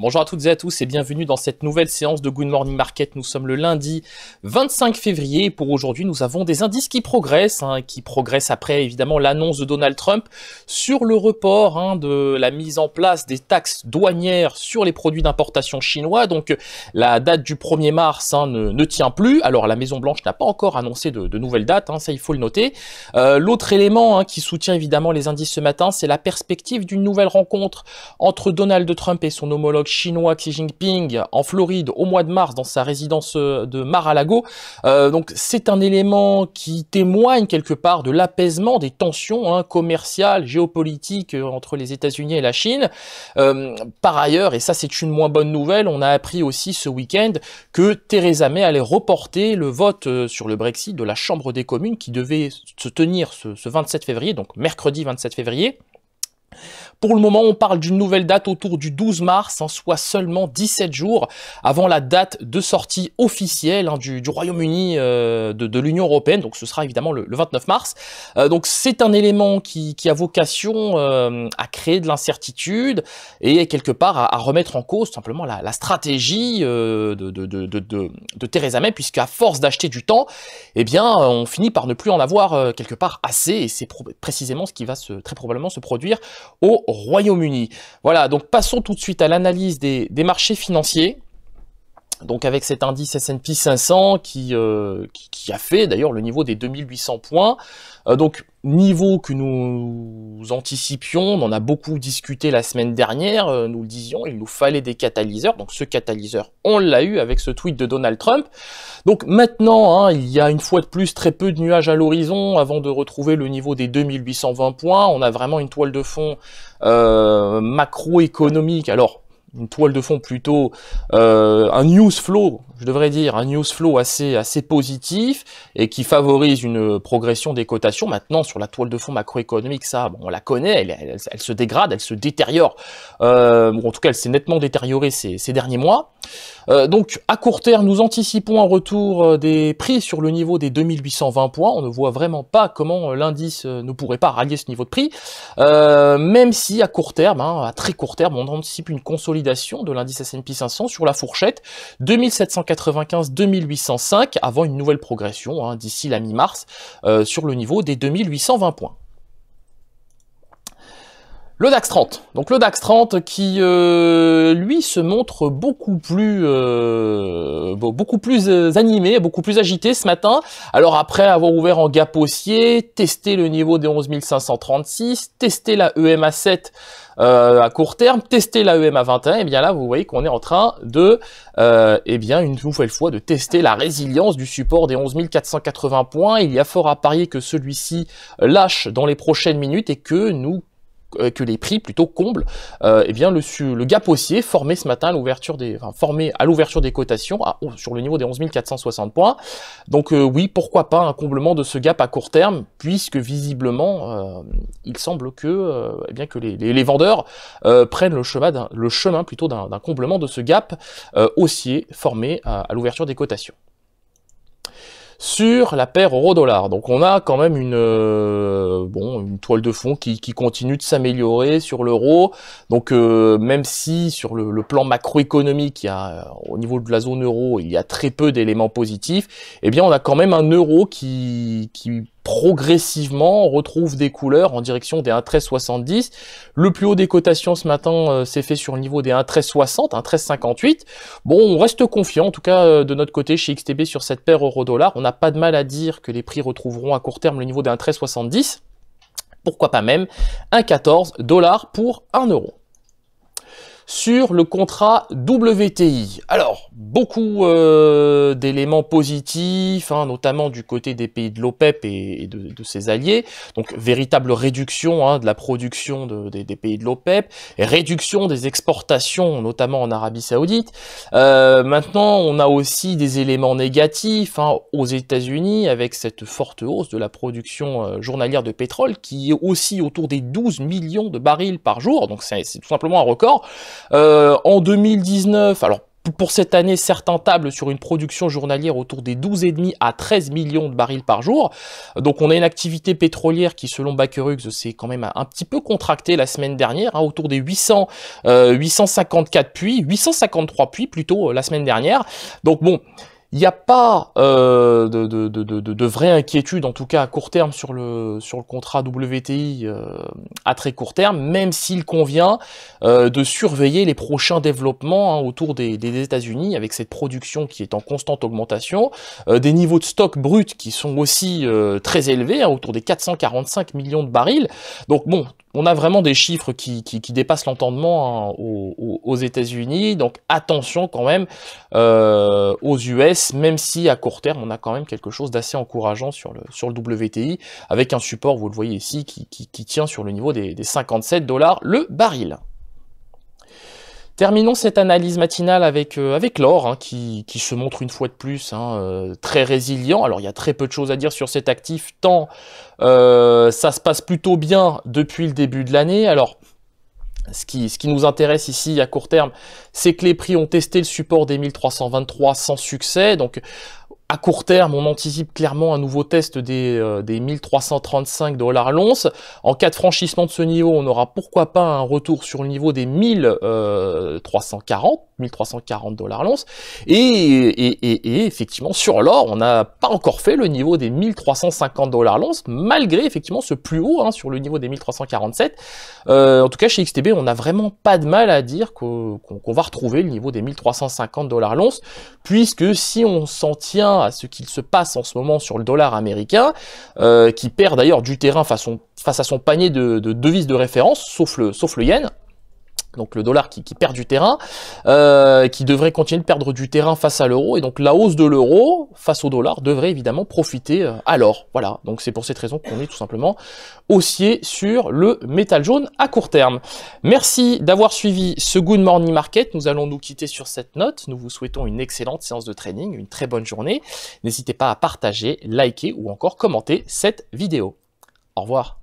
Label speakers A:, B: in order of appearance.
A: Bonjour à toutes et à tous et bienvenue dans cette nouvelle séance de Good Morning Market. Nous sommes le lundi 25 février et pour aujourd'hui nous avons des indices qui progressent après évidemment l'annonce de Donald Trump sur le report de la mise en place des taxes douanières sur les produits d'importation chinois. Donc la date du 1er mars ne tient plus. Alors la Maison Blanche n'a pas encore annoncé de nouvelles dates, ça il faut le noter. L'autre élément qui soutient évidemment les indices ce matin, c'est la perspective d'une nouvelle rencontre entre Donald Trump et son homologue chinois Xi Jinping en Floride au mois de mars dans sa résidence de Mar-a-Lago. Donc c'est un élément qui témoigne quelque part de l'apaisement des tensions commerciales, géopolitiques entre les États-Unis et la Chine. Par ailleurs, et ça c'est une moins bonne nouvelle, on a appris aussi ce week-end que Theresa May allait reporter le vote sur le Brexit de la Chambre des communes qui devait se tenir ce 27 février, donc mercredi 27 février. Pour le moment, on parle d'une nouvelle date autour du 12 mars, soit seulement 17 jours avant la date de sortie officielle du Royaume-Uni de l'Union européenne. Donc ce sera évidemment le 29 mars. Donc c'est un élément qui a vocation à créer de l'incertitude et quelque part à remettre en cause simplement la stratégie de Theresa May, puisqu'à force d'acheter du temps, eh bien on finit par ne plus en avoir quelque part assez, et c'est précisément ce qui va très probablement se produire au Royaume-Uni. Voilà, donc passons tout de suite à l'analyse des marchés financiers. Donc avec cet indice S&P 500 qui a fait d'ailleurs le niveau des 2800 points. Donc niveau que nous anticipions, on en a beaucoup discuté la semaine dernière, nous le disions, il nous fallait des catalyseurs. Donc ce catalyseur, on l'a eu avec ce tweet de Donald Trump. Donc maintenant, il y a une fois de plus très peu de nuages à l'horizon avant de retrouver le niveau des 2820 points. On a vraiment une toile de fond macroéconomique. Alors, une toile de fond plutôt, un news flow, je devrais dire, un news flow assez positif et qui favorise une progression des cotations. Maintenant, sur la toile de fond macroéconomique, ça, on la connaît, elle se dégrade, elle se détériore. En tout cas, elle s'est nettement détériorée ces derniers mois. Donc, à court terme, nous anticipons un retour des prix sur le niveau des 2820 points. On ne voit vraiment pas comment l'indice ne pourrait pas rallier ce niveau de prix, même si à court terme, à très court terme, on anticipe une consolidation de l'indice S&P 500 sur la fourchette 2795-2805 avant une nouvelle progression d'ici la mi-mars sur le niveau des 2820 points. Le DAX 30, donc le DAX 30 qui lui se montre beaucoup plus animé, beaucoup plus agité ce matin. Alors après avoir ouvert en gap haussier, testé le niveau des 11 536, testé la EMA 7 à court terme, tester la EMA 21, et bien là vous voyez qu'on est en train de une nouvelle fois de tester la résilience du support des 11 480 points. Il y a fort à parier que celui-ci lâche dans les prochaines minutes et que les prix plutôt comblent le gap haussier formé ce matin à l'ouverture des cotations sur le niveau des 11 460 points. Donc oui, pourquoi pas un comblement de ce gap à court terme, puisque visiblement il semble que les vendeurs prennent le chemin plutôt d'un comblement de ce gap haussier formé à l'ouverture des cotations. Sur la paire euro-dollar, donc on a quand même une toile de fond qui continue de s'améliorer sur l'euro. Donc même si sur le plan macroéconomique, au niveau de la zone euro, il y a très peu d'éléments positifs, eh bien on a quand même un euro qui progressivement retrouve des couleurs en direction des 1,1370. Le plus haut des cotations ce matin s'est fait sur le niveau des 1,1360, 1,1358. Bon, on reste confiant, en tout cas de notre côté chez XTB sur cette paire euro-dollar. On n'a pas de mal à dire que les prix retrouveront à court terme le niveau des 1,1370. Pourquoi pas même 1,14 $ pour 1 euro. Sur le contrat WTI, alors beaucoup d'éléments positifs, notamment du côté des pays de l'OPEP et de ses alliés. Donc véritable réduction de la production des pays de l'OPEP, et réduction des exportations, notamment en Arabie Saoudite. Maintenant, on a aussi des éléments négatifs aux États-Unis avec cette forte hausse de la production journalière de pétrole qui est aussi autour des 12 millions de barils par jour. Donc c'est tout simplement un record. En 2019, alors pour cette année, certains tablent sur une production journalière autour des 12,5 à 13 millions de barils par jour. Donc on a une activité pétrolière qui, selon Bakerux, s'est quand même un petit peu contractée la semaine dernière, hein, autour des 853 puits plutôt la semaine dernière. Donc bon, il n'y a pas de vraie inquiétude, en tout cas à court terme, sur le contrat WTI à très court terme, même s'il convient de surveiller les prochains développements, hein, autour des États-Unis, avec cette production qui est en constante augmentation, des niveaux de stock bruts qui sont aussi très élevés, hein, autour des 445 millions de barils. Donc bon, on a vraiment des chiffres qui dépassent l'entendement, hein, aux États-Unis, donc attention quand même aux US, même si à court terme on a quand même quelque chose d'assez encourageant sur le WTI, avec un support, vous le voyez ici, qui tient sur le niveau des 57 $ le baril. Terminons cette analyse matinale avec l'or, hein, qui se montre une fois de plus, hein, très résilient. Alors il y a très peu de choses à dire sur cet actif, tant ça se passe plutôt bien depuis le début de l'année. Alors ce qui nous intéresse ici à court terme, c'est que les prix ont testé le support des 1323 sans succès. Donc à court terme, on anticipe clairement un nouveau test des 1335 $ l'once. En cas de franchissement de ce niveau, on aura pourquoi pas un retour sur le niveau des 1340 $ l'once. Et effectivement, sur l'or, on n'a pas encore fait le niveau des 1350 $ l'once, malgré effectivement ce plus haut, hein, sur le niveau des 1347. En tout cas, chez XTB, on n'a vraiment pas de mal à dire qu'on va retrouver le niveau des 1350 $ l'once, puisque si on s'en tient à ce qu'il se passe en ce moment sur le dollar américain, qui perd d'ailleurs du terrain face à son panier de devises de référence, sauf le yen. Donc le dollar qui perd du terrain, qui devrait continuer de perdre du terrain face à l'euro, et donc la hausse de l'euro face au dollar devrait évidemment profiter à l'or. Voilà, donc c'est pour cette raison qu'on est tout simplement haussier sur le métal jaune à court terme. Merci d'avoir suivi ce Good Morning Market. Nous allons nous quitter sur cette note. Nous vous souhaitons une excellente séance de trading, une très bonne journée. N'hésitez pas à partager, liker ou encore commenter cette vidéo. Au revoir.